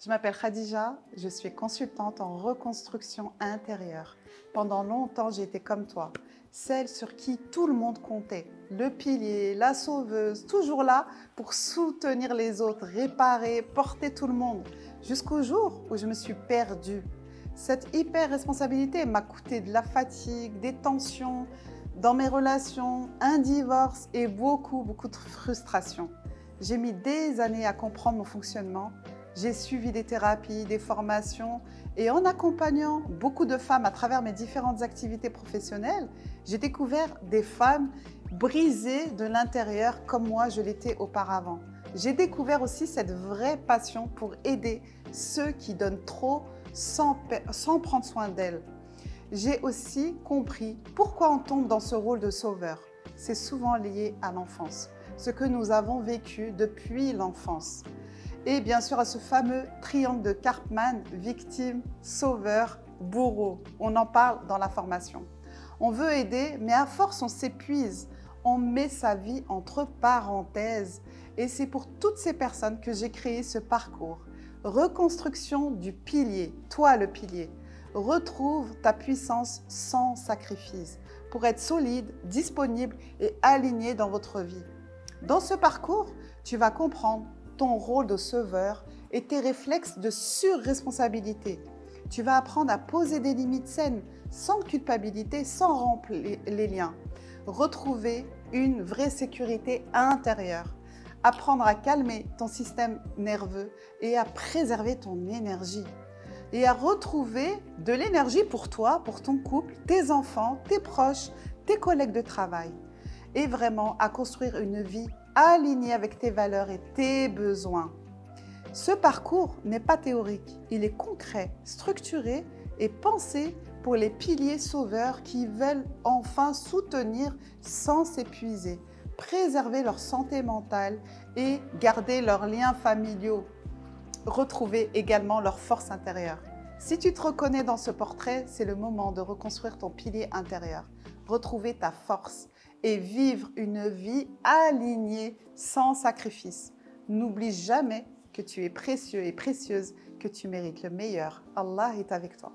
Je m'appelle Khadija, je suis consultante en reconstruction intérieure. Pendant longtemps, j'ai été comme toi, celle sur qui tout le monde comptait. Le pilier, la sauveuse, toujours là pour soutenir les autres, réparer, porter tout le monde. Jusqu'au jour où je me suis perdue. Cette hyper-responsabilité m'a coûté de la fatigue, des tensions dans mes relations, un divorce et beaucoup de frustration. J'ai mis des années à comprendre mon fonctionnement. J'ai suivi des thérapies, des formations et en accompagnant beaucoup de femmes à travers mes différentes activités professionnelles, j'ai découvert des femmes brisées de l'intérieur comme moi je l'étais auparavant. J'ai découvert aussi cette vraie passion pour aider ceux qui donnent trop sans prendre soin d'elles. J'ai aussi compris pourquoi on tombe dans ce rôle de sauveur. C'est souvent lié à l'enfance, ce que nous avons vécu depuis l'enfance. Et bien sûr à ce fameux triangle de Karpman, victime, sauveur, bourreau. On en parle dans la formation. On veut aider, mais à force on s'épuise. On met sa vie entre parenthèses. Et c'est pour toutes ces personnes que j'ai créé ce parcours. Reconstruction du pilier, toi le pilier. Retrouve ta puissance sans sacrifice pour être solide, disponible et aligné dans votre vie. Dans ce parcours, tu vas comprendre ton rôle de sauveur et tes réflexes de surresponsabilité. Tu vas apprendre à poser des limites saines, sans culpabilité, sans rompre les liens. Retrouver une vraie sécurité intérieure. Apprendre à calmer ton système nerveux et à préserver ton énergie. Et à retrouver de l'énergie pour toi, pour ton couple, tes enfants, tes proches, tes collègues de travail. Et vraiment à construire une vie alignée avec tes valeurs et tes besoins. Ce parcours n'est pas théorique, il est concret, structuré et pensé pour les piliers sauveurs qui veulent enfin soutenir sans s'épuiser, préserver leur santé mentale et garder leurs liens familiaux, retrouver également leur force intérieure. Si tu te reconnais dans ce portrait, c'est le moment de reconstruire ton pilier intérieur, retrouver ta force et vivre une vie alignée sans sacrifice. N'oublie jamais que tu es précieux et précieuse, que tu mérites le meilleur. Allah est avec toi.